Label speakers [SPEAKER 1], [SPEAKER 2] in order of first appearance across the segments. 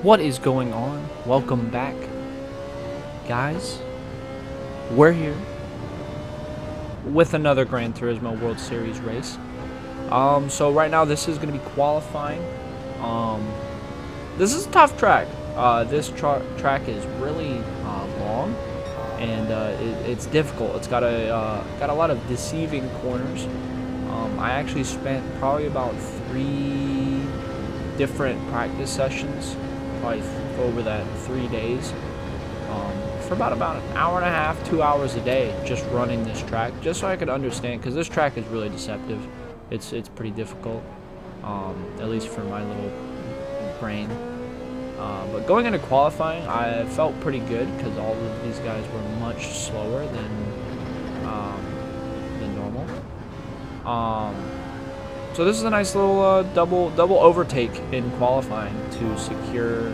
[SPEAKER 1] What is going on? Welcome back, guys. We're here with another Gran Turismo World Series race. So right now this is going to be qualifying. This is a tough track. This track is really long, and it's difficult. It's got a lot of deceiving corners. I actually spent probably about 3 different practice sessions, probably over that 3 days, for about an hour and a half, 2 hours a day, just running this track, just so I could understand, because this track is really deceptive. It's pretty difficult, at least for my little brain. But going into qualifying, I felt pretty good because all of these guys were much slower than normal. So this is a nice little double overtake in qualifying to secure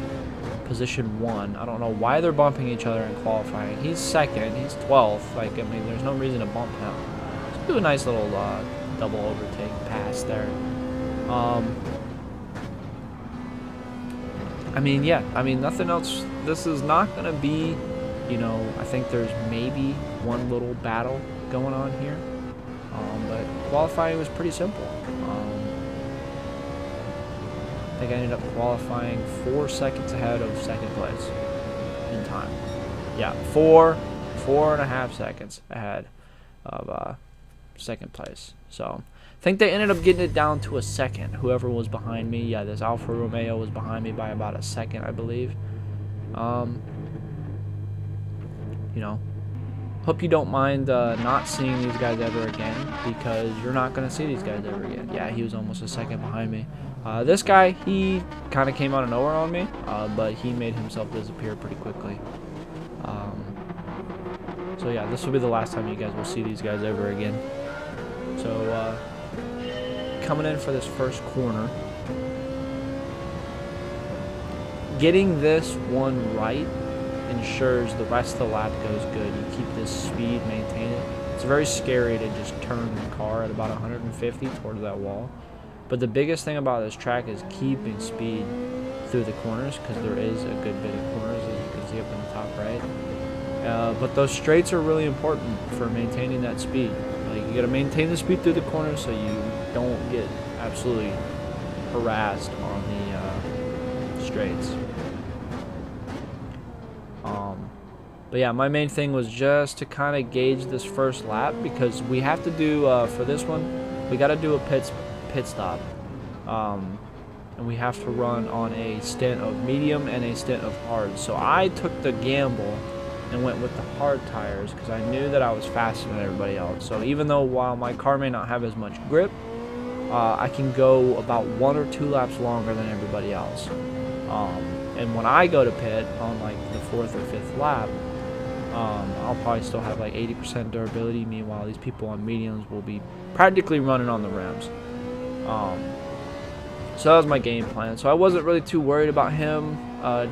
[SPEAKER 1] position 1. I don't know why they're bumping each other in qualifying. He's second, he's 12th. Like, I mean, there's no reason to bump him. Let's do a nice little double overtake pass there. I mean, yeah, I mean, nothing else. This is not going to be, I think there's maybe one little battle going on here. But qualifying was pretty simple. I think I ended up qualifying 4 seconds ahead of second place in time. Yeah, 4.5 seconds ahead of second place. So I think they ended up getting it down to a second. Whoever was behind me, yeah, this Alfa Romeo was behind me by about a second, I believe. Hope you don't mind not seeing these guys ever again, because you're not going to see these guys ever again. Yeah, he was almost a second behind me. This guy, he kind of came out of nowhere on me, but he made himself disappear pretty quickly. So yeah, this will be the last time you guys will see these guys ever again. So coming in for this first corner, getting this one right ensures the rest of the lap goes good. You keep this speed, maintain it. It's very scary to just turn the car at about 150 towards that wall. But the biggest thing about this track is keeping speed through the corners, because there is a good bit of corners, as you can see up in the top right. But those straights are really important for maintaining that speed. Like, you got to maintain the speed through the corners so you don't get absolutely harassed on the straights. But yeah, my main thing was just to kind of gauge this first lap, because we have to do, for this one, we got to do a pit stop. And we have to run on a stint of medium and a stint of hard. So I took the gamble and went with the hard tires, because I knew that I was faster than everybody else. So even though while my car may not have as much grip, I can go about 1 or 2 laps longer than everybody else. And when I go to pit on like the 4th or 5th lap, I'll probably still have like 80% durability. Meanwhile, these people on mediums will be practically running on the rims. So that was my game plan. So I wasn't really too worried about him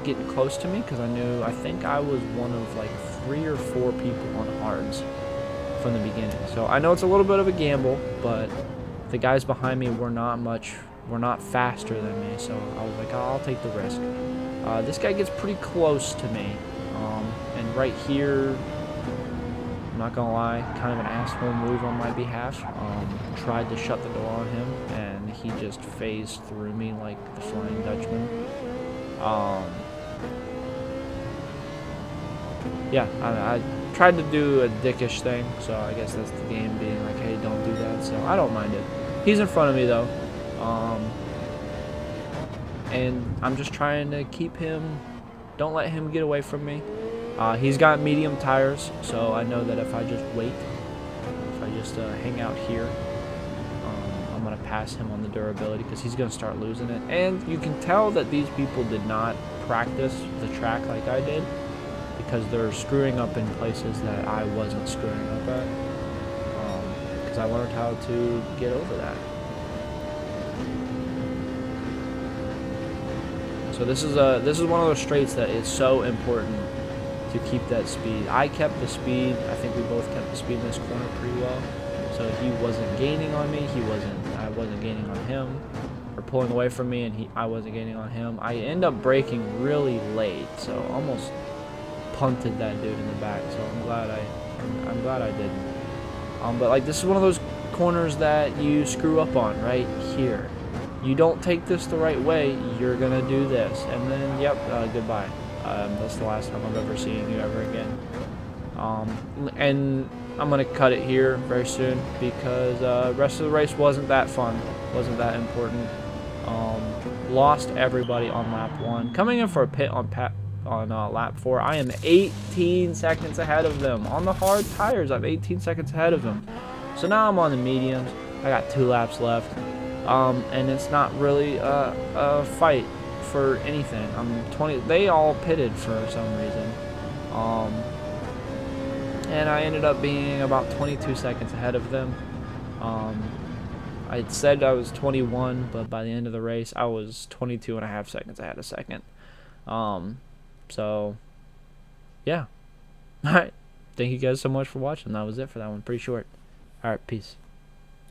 [SPEAKER 1] getting close to me, because I think I was one of like 3 or 4 people on hards from the beginning. So I know it's a little bit of a gamble, but the guys behind me were not faster than me. So I was like, oh, I'll take the risk. This guy gets pretty close to me. And right here, I'm not gonna lie, kind of an asshole move on my behalf. Tried to shut the door on him, and he just phased through me like the Flying Dutchman. Yeah, I tried to do a dickish thing, so I guess that's the game being like, hey, don't do that. So I don't mind it. He's in front of me though, and I'm just trying to keep him. Don't let him get away from me. He's got medium tires, so I know that if I just wait, if I just hang out here, I'm going to pass him on the durability, because he's going to start losing it. And you can tell that these people did not practice the track like I did, because they're screwing up in places that I wasn't screwing up at, because I learned how to get over that. So this is one of those straights that is so important to keep that speed. I kept the speed. I think we both kept the speed in this corner pretty well. So he wasn't gaining on me. I wasn't gaining on him, or pulling away from me, and I wasn't getting on him. I end up braking really late, so almost punted that dude in the back. So I'm glad I didn't. But like, this is one of those corners that you screw up on right here. You don't take this the right way, you're gonna do this, and then yep, goodbye. That's the last time I'm ever seeing you ever again. And I'm gonna cut it here very soon because the rest of the race wasn't that fun, wasn't that important. Lost everybody on lap 1. Coming in for a pit on lap 4. I am 18 seconds ahead of them on the hard tires. I'm 18 seconds ahead of them. So now I'm on the mediums. I got 2 laps left, and it's not really a fight for anything. I'm 20. They all pitted for some reason. And I ended up being about 22 seconds ahead of them. I said I was 21, but by the end of the race, I was 22 and a half seconds ahead of second. So, yeah. All right. Thank you guys so much for watching. That was it for that one. Pretty short. All right. Peace.